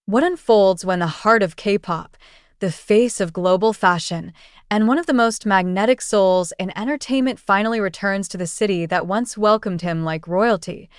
What unfolds when the heart of K-pop, the face of global fashion, and one of the most magnetic souls in entertainment finally returns to the city that once welcomed him like royalty?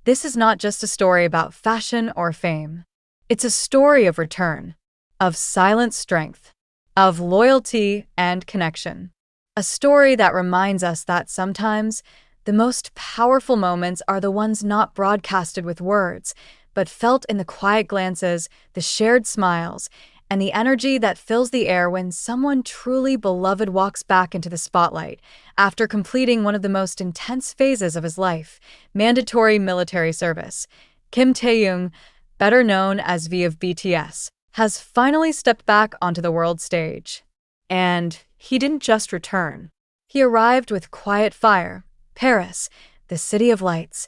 This is not just a story about fashion or fame. It's a story of return, of silent strength, of loyalty and connection. A story that reminds us that sometimes the most powerful moments are the ones not broadcasted with words, but felt in the quiet glances, the shared smiles, and the energy that fills the air when someone truly beloved walks back into the spotlight after completing one of the most intense phases of his life, mandatory military service. Kim Taehyung, better known as V of BTS, has finally stepped back onto the world stage. And he didn't just return. He arrived with quiet fire, Paris, the city of lights.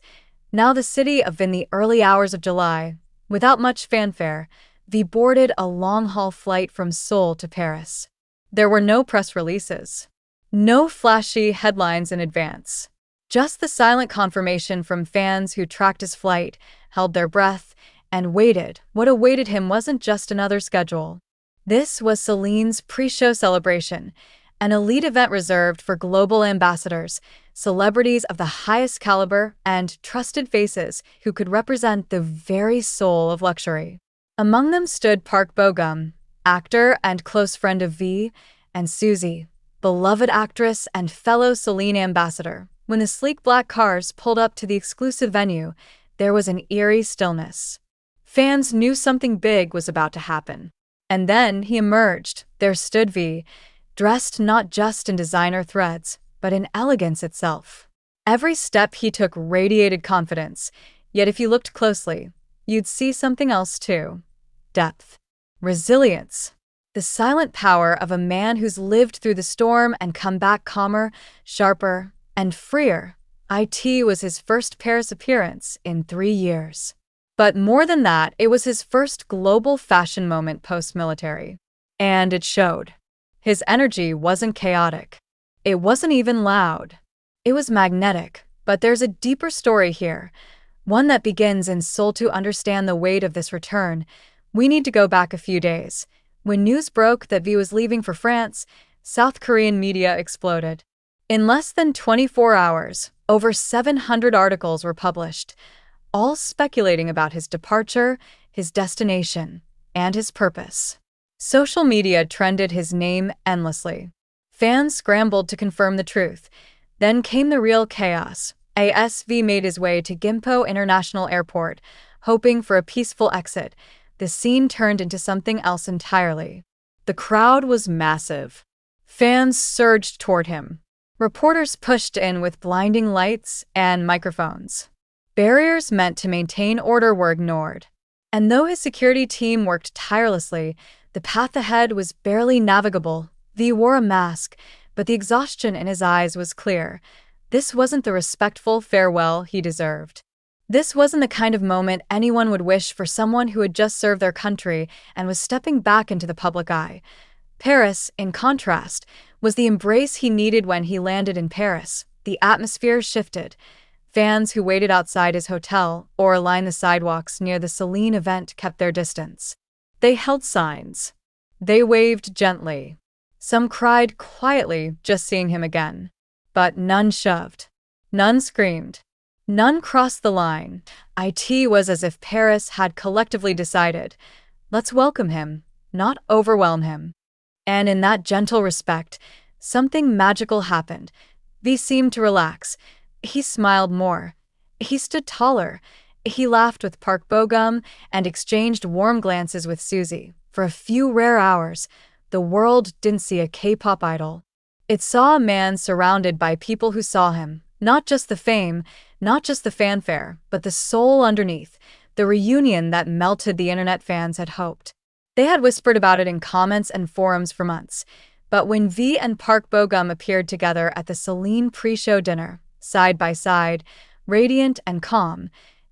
Now the city of in the early hours of July, without much fanfare, V boarded a long-haul flight from Seoul to Paris. There were no press releases, no flashy headlines in advance, just the silent confirmation from fans who tracked his flight, held their breath, and waited. What awaited him wasn't just another schedule. This was CELINE's pre-show celebration, an elite event reserved for global ambassadors, celebrities of the highest caliber, and trusted faces who could represent the very soul of luxury. Among them stood Park Bo-gum, actor and close friend of V, and Suzy, beloved actress and fellow CELINE ambassador. When the sleek black cars pulled up to the exclusive venue, there was an eerie stillness. Fans knew something big was about to happen. And then he emerged. There stood V, dressed not just in designer threads, but in elegance itself. Every step he took radiated confidence, yet if you looked closely, you'd see something else too. Depth. Resilience. The silent power of a man who's lived through the storm and come back calmer, sharper, and freer. It was his first Paris appearance in 3 years. But more than that, it was his first global fashion moment post-military. And it showed. His energy wasn't chaotic. It wasn't even loud. It was magnetic, but there's a deeper story here, one that begins in Seoul. To understand the weight of this return, we need to go back a few days. When news broke that V was leaving for France, South Korean media exploded. In less than 24 hours, over 700 articles were published, all speculating about his departure, his destination, and his purpose. Social media trended his name endlessly. Fans scrambled to confirm the truth. Then came the real chaos. ASV made his way to Gimpo International Airport, hoping for a peaceful exit. The scene turned into something else entirely. The crowd was massive. Fans surged toward him. Reporters pushed in with blinding lights and microphones. Barriers meant to maintain order were ignored. And though his security team worked tirelessly, the path ahead was barely navigable. V wore a mask, but the exhaustion in his eyes was clear. This wasn't the respectful farewell he deserved. This wasn't the kind of moment anyone would wish for someone who had just served their country and was stepping back into the public eye. Paris, in contrast, was the embrace he needed. When he landed in Paris, the atmosphere shifted. Fans who waited outside his hotel or lined the sidewalks near the CELINE event kept their distance. They held signs. They waved gently. Some cried quietly just seeing him again. But none shoved. None screamed. None crossed the line. It was as if Paris had collectively decided, let's welcome him, not overwhelm him. And in that gentle respect, something magical happened. V seemed to relax. He smiled more. He stood taller. He laughed with Park Bo-gum and exchanged warm glances with Suzy. For a few rare hours, the world didn't see a K-pop idol. It saw a man surrounded by people who saw him, not just the fame, not just the fanfare, but the soul underneath, the reunion that melted the internet. Fans had hoped. They had whispered about it in comments and forums for months. But when V and Park Bo-gum appeared together at the CELINE pre-show dinner, side by side, radiant and calm,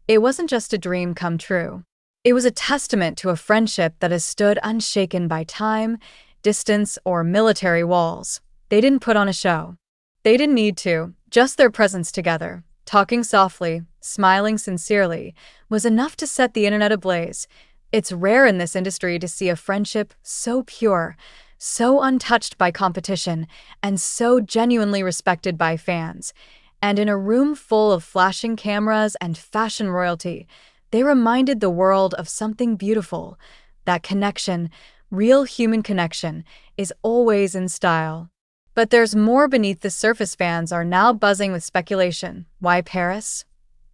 it wasn't just a dream come true. It was a testament to a friendship that has stood unshaken by time, distance, or military walls. They didn't put on a show. They didn't need to. Just their presence together, talking softly, smiling sincerely, was enough to set the internet ablaze. It's rare in this industry to see a friendship so pure, so untouched by competition, and so genuinely respected by fans. And in a room full of flashing cameras and fashion royalty, they reminded the world of something beautiful. That connection, real human connection, is always in style. But there's more beneath the surface. Fans are now buzzing with speculation. Why Paris?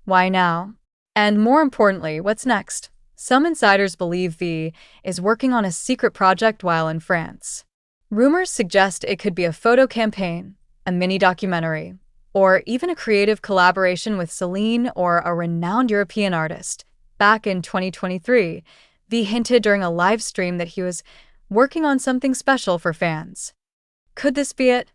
Why now? And more importantly, what's next? Some insiders believe V is working on a secret project while in France. Rumors suggest it could be a photo campaign, a mini documentary, or even a creative collaboration with Celine or a renowned European artist. Back in 2023, V hinted during a live stream that he was working on something special for fans. Could this be it?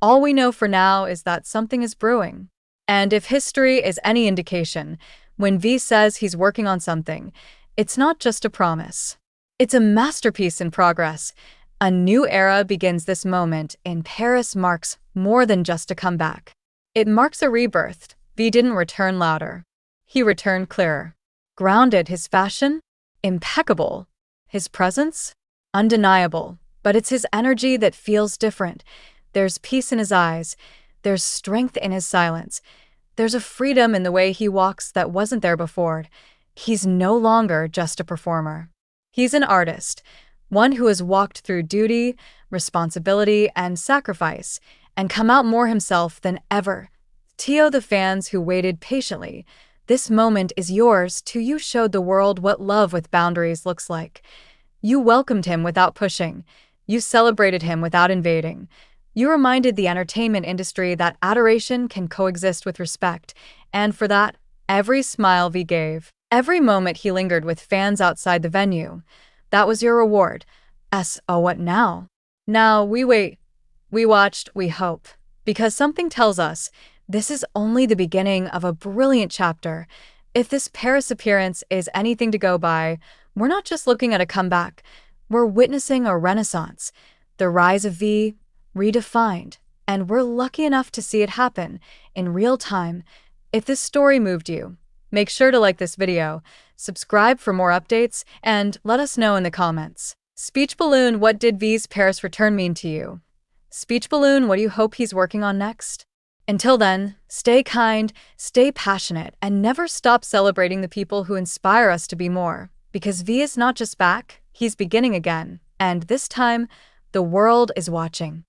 All we know for now is that something is brewing. And if history is any indication, when V says he's working on something, it's not just a promise. It's a masterpiece in progress. A new era begins. This moment in Paris marks more than just a comeback. It marks a rebirth. V didn't return louder. He returned clearer. Grounded. His fashion? Impeccable. His presence? Undeniable. But it's his energy that feels different. There's peace in his eyes. There's strength in his silence. There's a freedom in the way he walks that wasn't there before. He's no longer just a performer. He's an artist, one who has walked through duty, responsibility, and sacrifice, and come out more himself than ever. To the fans who waited patiently, this moment is yours. You showed the world what love with boundaries looks like. You welcomed him without pushing. You celebrated him without invading. You reminded the entertainment industry that adoration can coexist with respect, and for that, every smile V gave, every moment he lingered with fans outside the venue, that was your reward. Oh, what now? Now we wait, we watched, we hope, because something tells us this is only the beginning of a brilliant chapter. If this Paris appearance is anything to go by, we're not just looking at a comeback, we're witnessing a renaissance, the rise of V, redefined, and we're lucky enough to see it happen in real time. If this story moved you, make sure to like this video, subscribe for more updates, and let us know in the comments. Speech Balloon, what did V's Paris return mean to you? Speech Balloon, what do you hope he's working on next? Until then, stay kind, stay passionate, and never stop celebrating the people who inspire us to be more. Because V is not just back, he's beginning again, and this time, the world is watching.